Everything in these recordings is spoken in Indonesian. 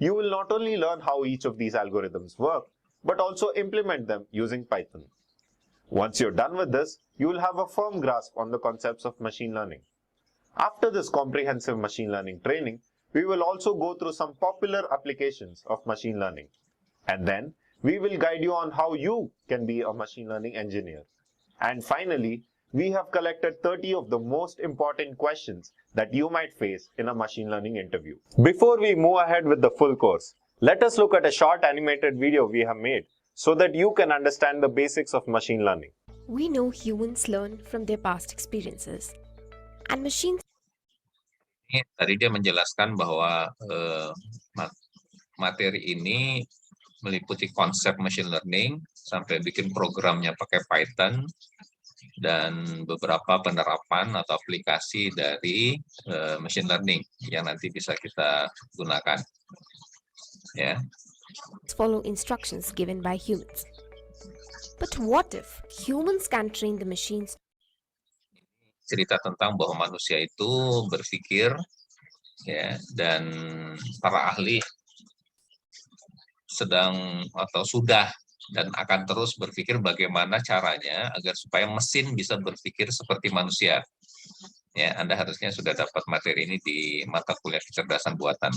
You will not only learn how each of these algorithms work, but also implement them using Python. Once you're done with this, you will have a firm grasp on the concepts of machine learning. After this comprehensive machine learning training, we will also go through some popular applications of machine learning. And then, we will guide you on how you can be a machine learning engineer. And finally, we have collected 30 of the most important questions that you might face in a machine learning interview. Before we move ahead with the full course, let us look at a short animated video we have made so that you can understand the basics of machine learning. We know humans learn from their past experiences, and machines Tadi dia menjelaskan bahwa materi ini meliputi konsep machine learning sampai bikin programnya pakai Python dan beberapa penerapan atau aplikasi dari machine learning yang nanti bisa kita gunakan. Ya. follow instructions given by humans. But what if humans can train the machines? Cerita tentang bahwa manusia itu berpikir, ya, dan para ahli sedang atau sudah dan akan terus berpikir bagaimana caranya agar supaya mesin bisa berpikir seperti manusia. Ya, Anda harusnya sudah dapat materi ini di mata kuliah kecerdasan buatan.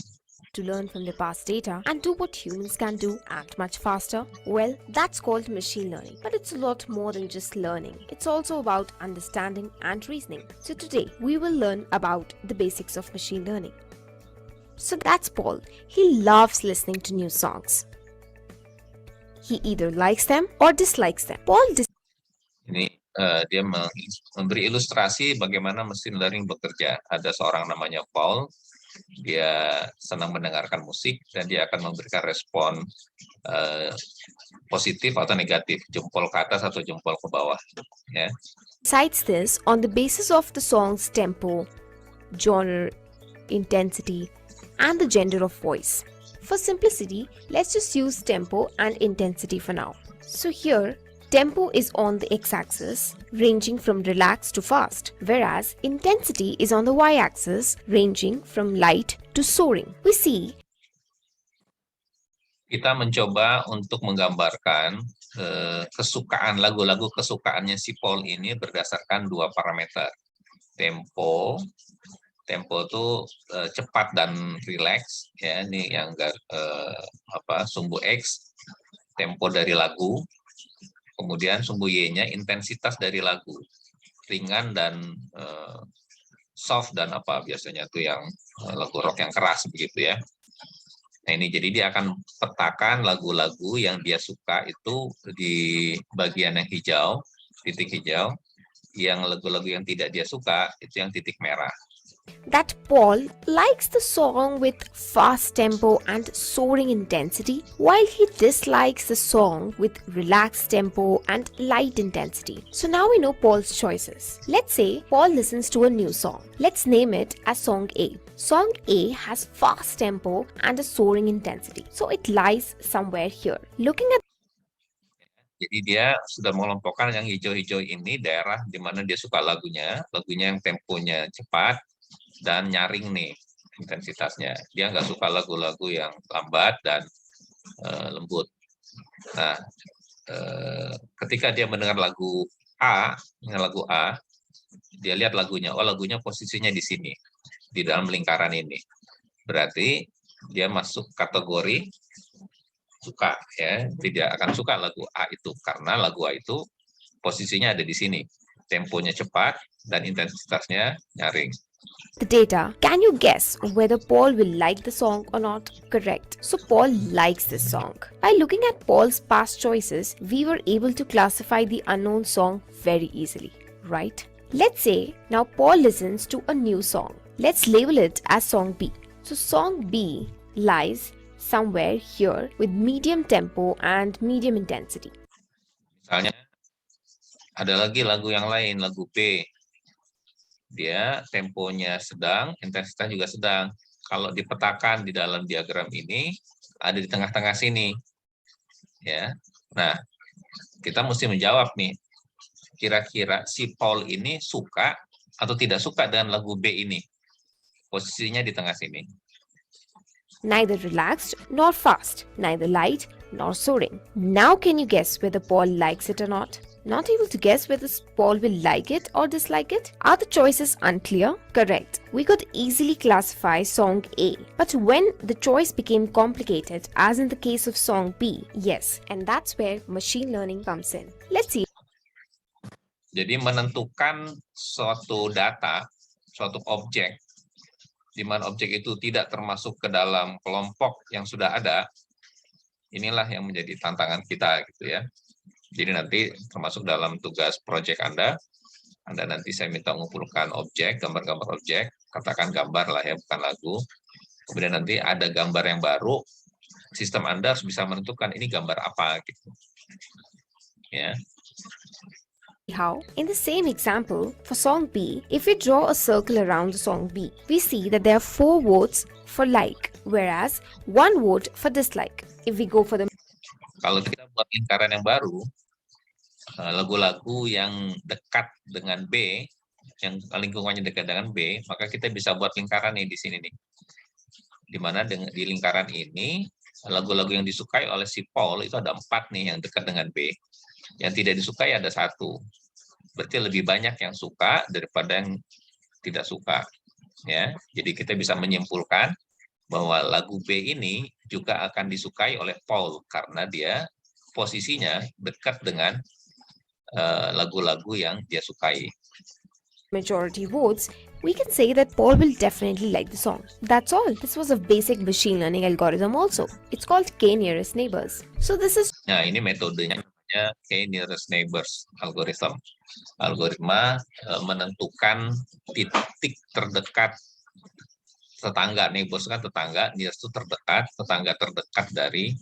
To learn from the past data and do what humans can do and much faster? Well, that's called machine learning. But it's a lot more than just learning. It's also about understanding and reasoning. So today, we will learn about the basics of machine learning. So that's Paul. He loves listening to new songs. He either likes them or dislikes them. Ini dia memberi ilustrasi bagaimana mesin learning bekerja. Ada seorang namanya Paul, dia senang mendengarkan musik dan dia akan memberikan respon positif atau negatif, jempol ke atas atau jempol ke bawah. Ya. Decides this on the basis of the song's tempo, genre, intensity, and the gender of voice. For simplicity, let's just use tempo and intensity for now. So here, tempo is on the x-axis, ranging from relaxed to fast, whereas intensity is on the y-axis, ranging from light to soaring. We see kita mencoba untuk menggambarkan kesukaan lagu-lagu kesukaannya si Paul ini berdasarkan dua parameter. Tempo itu cepat dan rileks, ya, ini yang sumbu X, tempo dari lagu, kemudian sumbu Y-nya intensitas dari lagu, ringan dan soft dan biasanya itu yang lagu rock yang keras begitu ya. Nah ini jadi dia akan petakan lagu-lagu yang dia suka itu di bagian yang hijau, titik hijau, yang lagu-lagu yang tidak dia suka itu yang titik merah. that Paul likes the song with fast tempo and soaring intensity, while he dislikes the song with relaxed tempo and light intensity. So now we know Paul's choices. Let's say Paul listens to a new song. Let's name it as Song A. Song A has fast tempo and a soaring intensity, so it lies somewhere here. Looking at Jadi dia sudah mengelompokkan yang hijau-hijau ini daerah di mana dia suka lagunya yang temponya cepat dan nyaring nih intensitasnya. Dia nggak suka lagu-lagu yang lambat dan lembut. Nah, ketika dia mendengar lagu A, dia lihat lagunya, lagunya posisinya di sini, di dalam lingkaran ini. Berarti dia masuk kategori suka, ya, tidak akan suka lagu A itu karena lagu A itu posisinya ada di sini, temponya cepat dan intensitasnya nyaring. the data, can you guess whether Paul will like the song or not? Correct. So Paul likes this song. By looking at Paul's past choices, we were able to classify the unknown song very easily, right? Let's say now Paul listens to a new song. Let's label it as song B. So song B lies somewhere here with medium tempo and medium intensity. Misalnya ada lagi lagu yang lain, lagu B. Dia temponya sedang, intensitas juga sedang. Kalau dipetakan di dalam diagram ini, ada di tengah-tengah sini. Ya. Nah, kita mesti menjawab nih, kira-kira si Paul ini suka atau tidak suka dengan lagu B ini? Posisinya di tengah sini. Neither relaxed nor fast, neither light nor soaring. Now can you guess whether Paul likes it or not? Not able to guess whether Paul will like it or dislike it? Are the choices unclear? Correct. We could easily classify song A. But when the choice became complicated, as in the case of song B, yes. And that's where machine learning comes in. Let's see. Jadi menentukan suatu data, suatu objek, di mana objek itu tidak termasuk ke dalam kelompok yang sudah ada, inilah yang menjadi tantangan kita gitu ya. Jadi nanti termasuk dalam tugas proyek Anda nanti saya minta mengumpulkan objek, gambar-gambar objek, katakan gambar lah ya, bukan lagu. Kemudian nanti ada gambar yang baru, sistem Anda harus bisa menentukan ini gambar apa gitu. Ya. How? In the same example, for song B, if we draw a circle around the song B, we see that there are 4 votes for like, whereas 1 vote for dislike. If we go for the Kalau kita buat lingkaran yang baru, lagu-lagu yang dekat dengan B, yang lingkungannya dekat dengan B, maka kita bisa buat lingkaran nih di sini nih. Di mana di lingkaran ini, lagu-lagu yang disukai oleh si Paul itu ada 4 nih yang dekat dengan B. Yang tidak disukai ada 1. Berarti lebih banyak yang suka daripada yang tidak suka. Ya, jadi kita bisa menyimpulkan bahwa lagu B ini juga akan disukai oleh Paul karena dia posisinya dekat dengan lagu-lagu yang dia sukai. majority votes, we can say that Paul will definitely like the song. That's all. This was a basic machine learning algorithm also. It's called K-nearest neighbors. So this is Nah, ini metodenya namanya K-nearest neighbors algorithm. Algoritma menentukan titik terdekat tetangga, neighbors kan tetangga, nearest itu terdekat, tetangga terdekat dari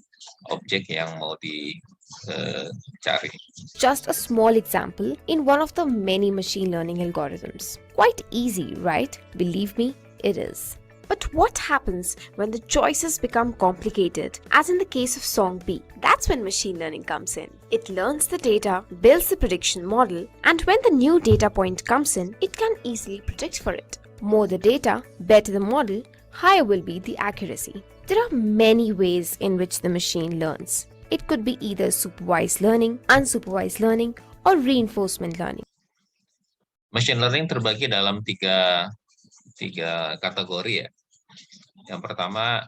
objek yang mau dicari. just a small example in one of the many machine learning algorithms. Quite easy, right? Believe me, it is. But what happens when the choices become complicated, as in the case of song B? That's when machine learning comes in. It learns the data, builds the prediction model, and when the new data point comes in, it can easily predict for it. More the data, better the model, higher will be the accuracy. There are many ways in which the machine learns. It could be either supervised learning, unsupervised learning, or reinforcement learning. Machine learning terbagi dalam tiga kategori ya. Yang pertama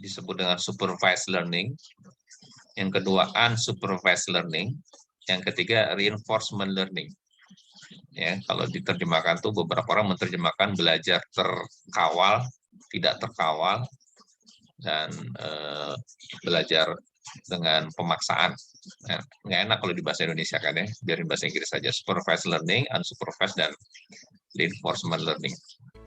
disebut dengan supervised learning, yang kedua unsupervised learning, yang ketiga reinforcement learning. Ya, kalau diterjemahkan tuh beberapa orang menerjemahkan belajar terkawal, tidak terkawal, dan belajar dengan pemaksaan. Nah, nggak enak kalau di bahasa Indonesia kan ya, biarin bahasa Inggris saja. Supervised learning, unsupervised, dan reinforcement learning.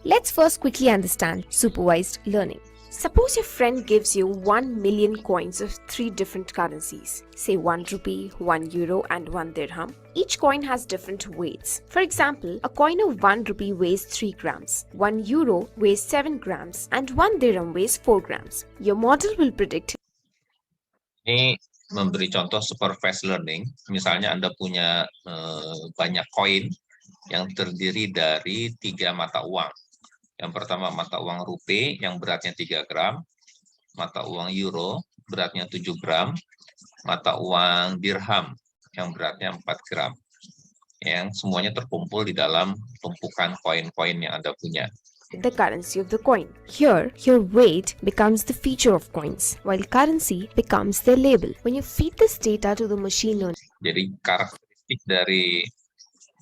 Let's first quickly understand supervised learning. Suppose your friend gives you 1 million coins of 3 different currencies, say 1 rupee, 1 euro, and 1 dirham. Each coin has different weights. For example, a coin of 1 rupee weighs 3 grams, 1 euro weighs 7 grams, and 1 dirham weighs 4 grams. Your model will predict. Ini memberi contoh supervised learning. Misalnya Anda punya banyak koin yang terdiri dari 3 mata uang. Yang pertama mata uang rupiah yang beratnya 3 gram, mata uang euro beratnya 7 gram, mata uang dirham yang beratnya 4 gram. Yang semuanya terkumpul di dalam tumpukan koin-koin yang Anda punya. The currency of the coin. Here, your weight becomes the feature of coins, while currency becomes their label. When you feed this data to the machine learning, Jadi karakteristik dari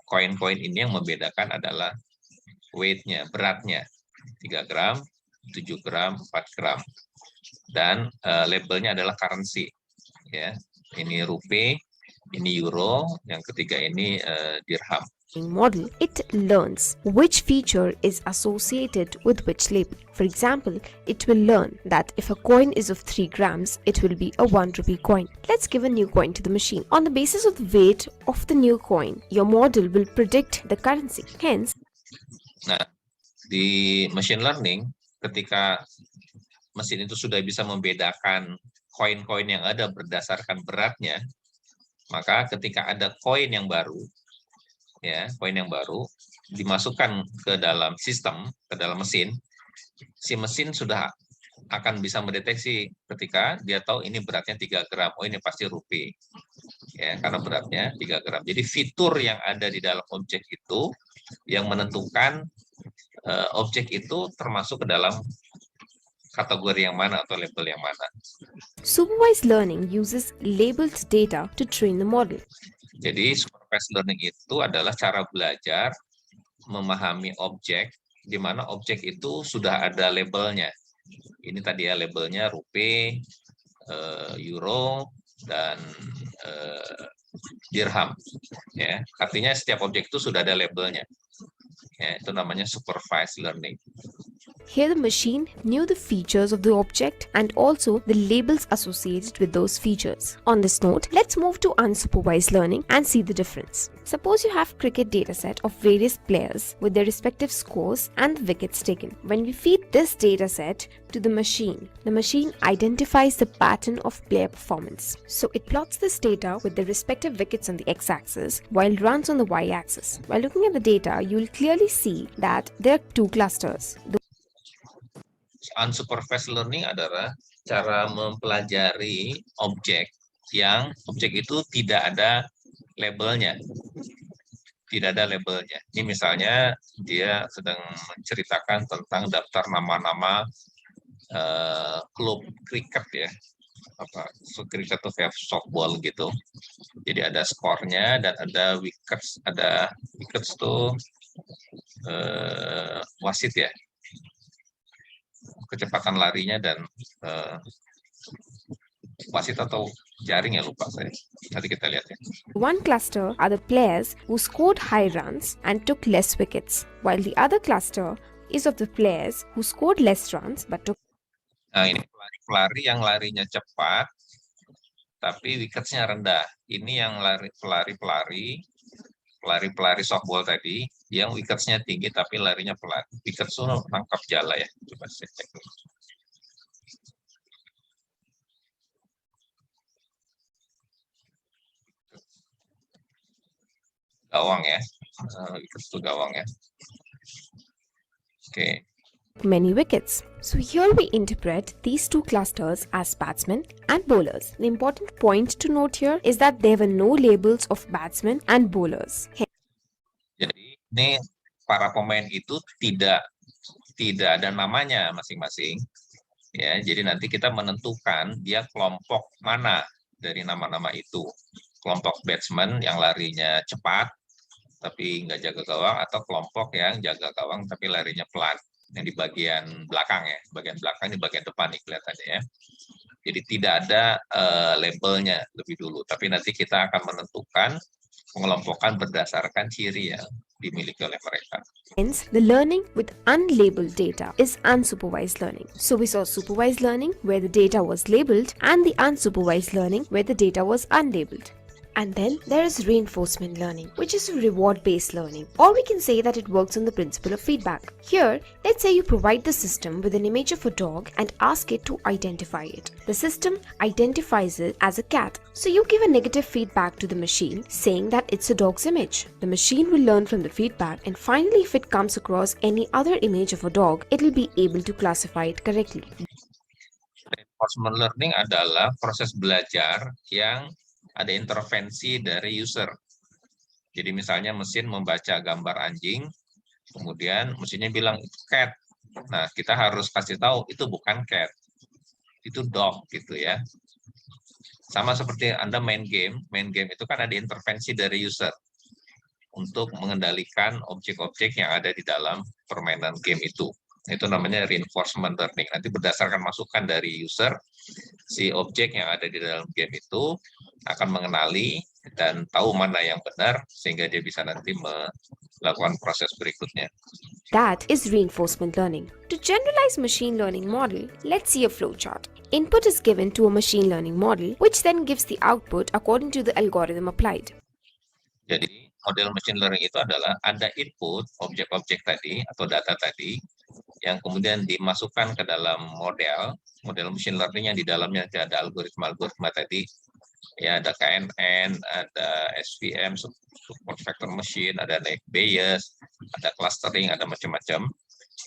koin-koin ini yang membedakan adalah weight-nya, beratnya 3 gram, 7 gram, 4 gram. Dan labelnya adalah currency. Ya, ini rupiah, ini euro, yang ketiga ini dirham. model, it learns which feature is associated with which label. For example, it will learn that if a coin is of 3 grams, it will be a 1 rupee coin. Let's give a new coin to the machine. On the basis of the weight of the new coin, your model will predict the currency. Hence, Nah, di machine learning, ketika mesin itu sudah bisa membedakan koin-koin yang ada berdasarkan beratnya, maka ketika ada koin yang baru, ya, koin yang baru dimasukkan ke dalam sistem, ke dalam mesin, si mesin sudah akan bisa mendeteksi ketika dia tahu ini beratnya 3 gram. Oh, ini pasti rupi. Ya, karena beratnya 3 gram. Jadi fitur yang ada di dalam objek itu yang menentukan objek itu termasuk ke dalam kategori yang mana atau label yang mana. Supervised learning uses labeled data to train the model. Jadi supervised learning itu adalah cara belajar memahami objek, di mana objek itu sudah ada labelnya. Ini tadi ya labelnya rupiah, euro, dan dirham. Ya, artinya setiap objek itu sudah ada labelnya. Ya, itu namanya supervised learning. Here the machine knew the features of the object and also the labels associated with those features. On this note, let's move to unsupervised learning and see the difference. Suppose you have cricket dataset of various players with their respective scores and wickets taken. When we feed this dataset to the machine identifies the pattern of player performance. So it plots this data with the respective wickets on the x-axis while runs on the y-axis. While looking at the data, you will clearly see that there are two clusters. Unsupervised learning adalah cara mempelajari objek yang objek itu tidak ada labelnya. Tidak ada labelnya. Ini misalnya dia sedang menceritakan tentang daftar nama-nama klub kriket ya. Kriket itu kayak softball gitu. Jadi ada skornya dan ada wickets. Ada wickets tuh wasit ya. Kecepatan larinya dan wasit atau jaring ya, lupa saya. Nanti kita lihat ya. One cluster are the players who scored high runs and took less wickets, while the other cluster is of the players who scored less runs but took. Nah, ini pelari yang larinya cepat tapi wicketsnya rendah. Ini yang pelari softball tadi yang wicketsnya tinggi tapi larinya pelan. Wickets itu tangkap jala ya. Coba saya cek dulu. Gawang ya. Wickets itu gawang ya. Oke. Many wickets. So here we interpret these two clusters as batsmen and bowlers. The important point to note here is that there were no labels of batsmen and bowlers. Jadi ini para pemain itu tidak ada namanya masing-masing. Ya, jadi nanti kita menentukan dia kelompok mana dari nama-nama itu. Kelompok batsman yang larinya cepat tapi nggak jaga gawang, atau kelompok yang jaga gawang tapi larinya pelan. Yang di bagian belakang ya, bagian belakang ini bagian depan nih kelihatannya ya. Jadi tidak ada labelnya lebih dulu, tapi nanti kita akan menentukan pengelompokan berdasarkan ciri yang dimiliki oleh mereka. Hence, the learning with unlabeled data is unsupervised learning. So we saw supervised learning where the data was labeled and the unsupervised learning where the data was unlabeled. And then there is reinforcement learning, which is reward-based learning, or we can say that it works on the principle of feedback. Here, let's say you provide the system with an image of a dog and ask it to identify it. The system identifies it as a cat. So you give a negative feedback to the machine saying that it's a dog's image. The machine will learn from the feedback, and finally if it comes across any other image of a dog, it will be able to classify it correctly. Reinforcement learning adalah proses belajar yang ada intervensi dari user. Jadi misalnya mesin membaca gambar anjing, kemudian mesinnya bilang itu cat. Nah, kita harus kasih tahu itu bukan cat, itu dog gitu ya. Sama seperti Anda main game itu kan ada intervensi dari user untuk mengendalikan objek-objek yang ada di dalam permainan game itu. Itu namanya reinforcement learning. Nanti berdasarkan masukan dari user, si objek yang ada di dalam game itu akan mengenali dan tahu mana yang benar sehingga dia bisa nanti melakukan proses berikutnya. That is reinforcement learning. To generalize machine learning model, let's see a flowchart. Input is given to a machine learning model, which then gives the output according to the algorithm applied. Jadi model machine learning itu adalah ada input objek-objek tadi atau data tadi yang kemudian dimasukkan ke dalam model machine learning yang di dalamnya ada algoritma tadi. Ya, ada KNN, ada SVM, support vector machine, ada Bayes, ada clustering, ada macam-macam.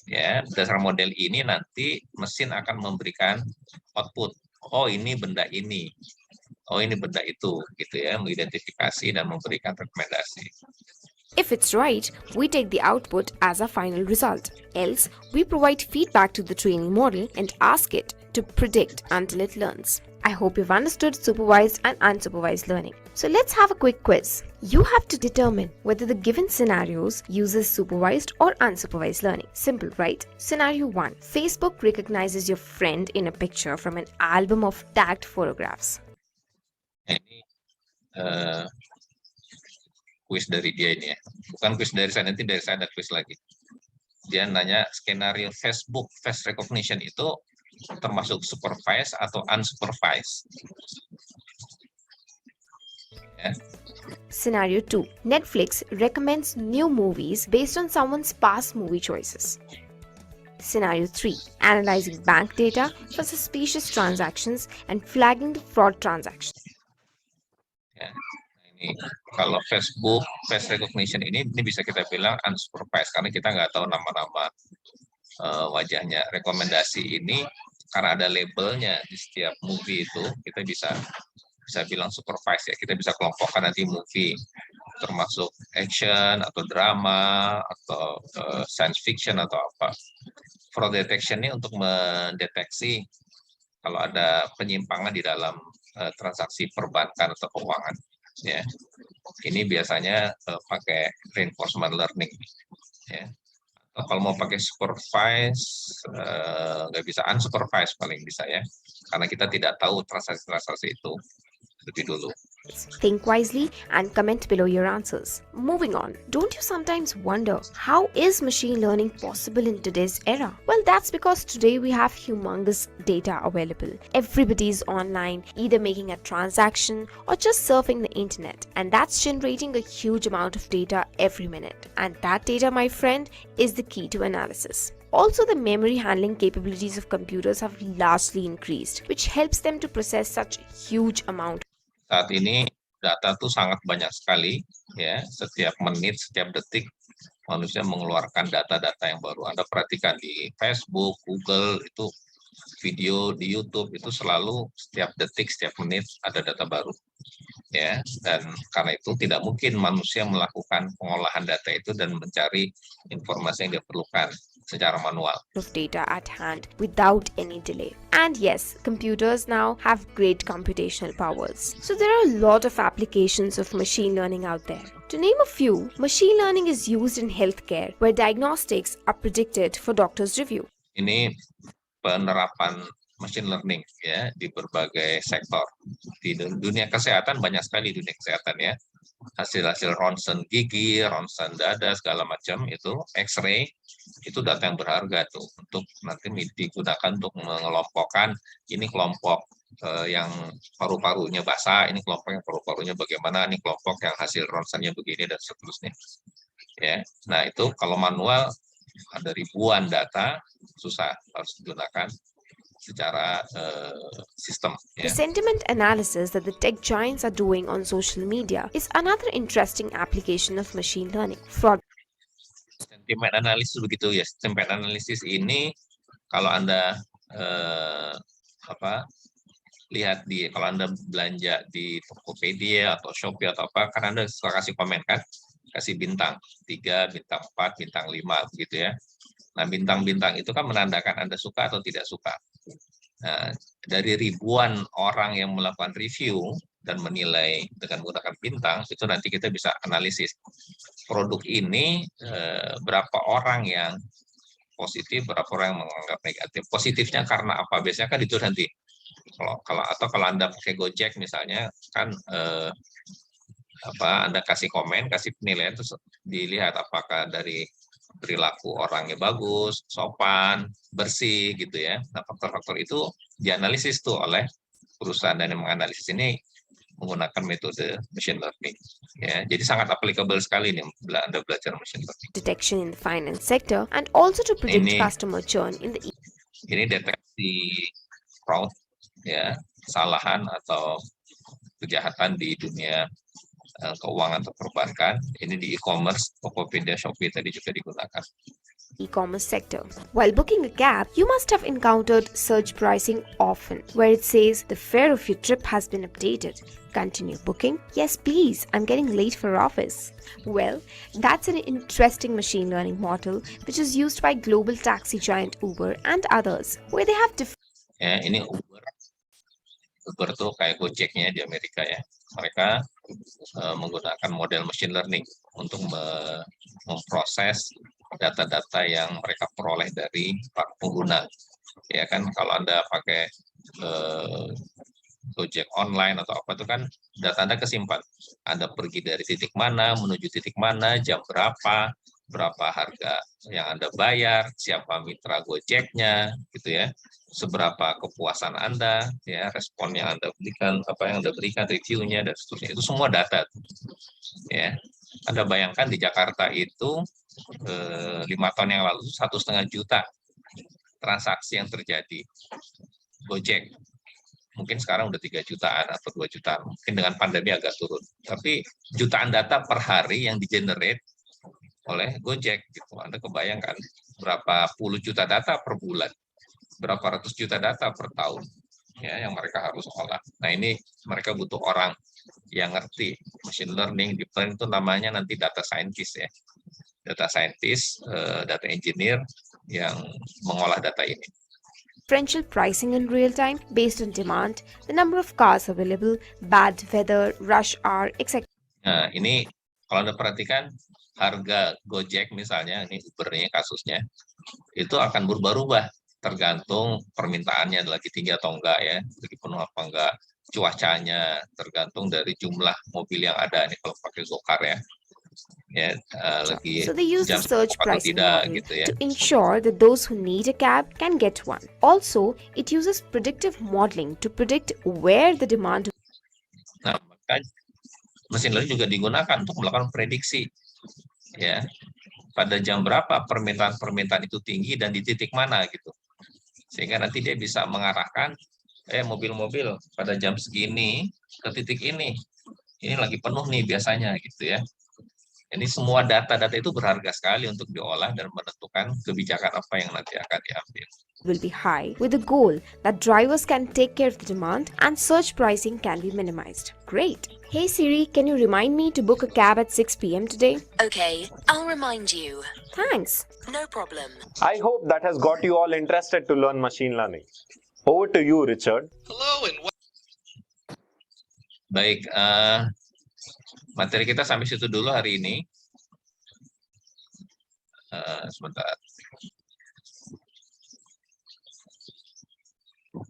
Ya, berdasarkan model ini nanti mesin akan memberikan output. Oh, ini benda ini. Oh, ini benda itu, gitu ya, mengidentifikasi dan memberikan rekomendasi. If it's right, we take the output as a final result. Else, we provide feedback to the training model and ask it to predict until it learns. I hope you've understood supervised and unsupervised learning. So let's have a quick quiz. You have to determine whether the given scenarios uses supervised or unsupervised learning. Simple, right? Scenario 1. Facebook recognizes your friend in a picture from an album of tagged photographs. Ini kuis dari dia ini ya. Bukan kuis dari saya, nanti dari saya ada kuis lagi. Dia nanya skenario Facebook face recognition itu termasuk supervised atau unsupervised. Ya. Scenario 2. Netflix recommends new movies based on someone's past movie choices. Scenario 3. Analyzing bank data for suspicious transactions and flagging the fraud transactions. Ya. Ini kalau Facebook face recognition ini bisa kita bilang unsupervised karena kita nggak tahu nama-nama wajahnya. Rekomendasi ini karena ada labelnya di setiap movie itu kita bisa bilang supervised ya. Kita bisa kelompokkan nanti movie termasuk action atau drama atau science fiction atau apa. Fraud detection ini untuk mendeteksi kalau ada penyimpangan di dalam transaksi perbankan atau keuangan. Ya, ini biasanya pakai reinforcement learning. Ya. Atau kalau mau pakai supervise, nggak bisa unsupervised paling bisa ya, karena kita tidak tahu transaksi-transaksi itu lebih dulu. Think wisely and comment below your answers. Moving on, don't you sometimes wonder how is machine learning possible in today's era? Well, that's because today we have humongous data available. Everybody is online, either making a transaction or just surfing the internet, and that's generating a huge amount of data every minute. And that data, my friend, is the key to analysis. Also, the memory handling capabilities of computers have largely increased, which helps them to process such a huge amount. Saat ini data tuh sangat banyak sekali, ya. Setiap menit, setiap detik manusia mengeluarkan data-data yang baru. Anda perhatikan di Facebook, Google itu video di YouTube itu selalu setiap detik, setiap menit ada data baru, ya. Dan karena itu tidak mungkin manusia melakukan pengolahan data itu dan mencari informasi yang dia perlukan secara manual. Of data at hand without any delay. And yes, computers now have great computational powers. So there are a lot of applications of machine learning out there. To name a few, machine learning is used in healthcare where diagnostics are predicted for doctors' review. Ini penerapan machine learning ya di berbagai sektor. Di dunia kesehatan banyak sekali dunia kesehatan ya. Hasil-hasil ronsen gigi, ronsen dada, segala macam itu, X-ray, itu data yang berharga tuh untuk nanti digunakan untuk mengelompokkan ini kelompok yang paru-parunya basah, ini kelompok yang paru-parunya bagaimana, ini kelompok yang hasil ronsennya begini dan seterusnya. Ya, nah itu kalau manual ada ribuan data, susah, harus digunakan secara sistem. The sentiment analysis that the tech giants are doing on social media is another interesting application of machine learning. Fraud. Sentiment analysis begitu ya. Sentiment analysis ini kalau Anda lihat kalau Anda belanja di Tokopedia atau Shopee atau apa, kan Anda suka kasih komen kan, kasih bintang 3, bintang 4, bintang 5 gitu ya. Nah, bintang-bintang itu kan menandakan Anda suka atau tidak suka. Nah, dari ribuan orang yang melakukan review dan menilai dengan menggunakan bintang, itu nanti kita bisa analisis produk ini berapa orang yang positif, berapa orang yang menganggap negatif. Positifnya karena apa? Biasanya kan itu nanti kalau Anda pakai Gojek misalnya kan Anda kasih komen, kasih penilaian, terus dilihat apakah dari perilaku orangnya bagus, sopan, bersih gitu ya. Nah, faktor-faktor itu dianalisis tuh oleh perusahaan, dan yang menganalisis ini menggunakan metode machine learning. Ya, jadi sangat applicable sekali nih Anda belajar machine learning. Detection in the finance sector and also to predict customer churn in the ini deteksi fraud ya, kesalahan atau kejahatan di dunia keuangan atau perbankan. Ini di e-commerce, Tokopedia, Shopee tadi juga digunakan. e-commerce sector. While booking a cab, you must have encountered surge pricing often, where it says the fare of your trip has been updated. Continue booking? Yes, please, I'm getting late for office. Well, that's an interesting machine learning model which is used by global taxi giant Uber and others, where they have different Ya, ini Uber tuh kayak Gojeknya di Amerika ya. Mereka menggunakan model machine learning untuk memproses data-data yang mereka peroleh dari para pengguna. Ya kan, kalau Anda pakai Gojek online atau apa itu kan data Anda kesimpan. Anda pergi dari titik mana, menuju titik mana, jam berapa harga yang Anda bayar, siapa mitra Gojeknya, gitu ya. Seberapa kepuasan Anda, ya, respon yang Anda berikan, apa yang Anda berikan, reviewnya dan seterusnya. Itu semua data. Ya. Anda bayangkan di Jakarta itu 5 tahun yang lalu 1,5 juta transaksi yang terjadi Gojek. Mungkin sekarang udah 3 jutaan atau 2 jutaan. Mungkin dengan pandemi agak turun. Tapi jutaan data per hari yang di-generate oleh Gojek gitu. Anda kebayangkan berapa puluh juta data per bulan, berapa ratus juta data per tahun ya yang mereka harus olah. Nah, ini mereka butuh orang yang ngerti machine learning, deep learning itu namanya nanti data scientist ya. Data scientist, data engineer yang mengolah data ini. differential pricing in real time based on demand, the number of cars available, bad weather, rush hour, etc. Nah, ini kalau Anda perhatikan harga Gojek misalnya, ini Uber-nya kasusnya, itu akan berubah-ubah tergantung permintaannya lagi tinggi atau enggak ya, lagi penuh apa enggak, cuacanya, tergantung dari jumlah mobil yang ada. Ini kalau pakai Gokar ya. Ya, lagi So they use the jam surge atau pricing tidak model gitu ya. to ensure that those who need a cab can get one. Also, it uses predictive modeling to predict where the demand. Nah, maka mesin learning juga digunakan untuk melakukan prediksi ya. Pada jam berapa permintaan itu tinggi dan di titik mana gitu. Sehingga nanti dia bisa mengarahkan mobil-mobil pada jam segini ke titik ini. Ini lagi penuh nih biasanya gitu ya. Ini semua data-data itu berharga sekali untuk diolah dan menentukan kebijakan apa yang nanti akan diambil. Will be high, with the goal that drivers can take care of the demand and surge pricing can be minimized. Great! Hey Siri, can you remind me to book a cab at 6 p.m. today? Okay, I'll remind you. Thanks. No problem. I hope that has got you all interested to learn machine learning. Over to you, Richard. Baik, materi kita sampai situ dulu hari ini. Sebentar.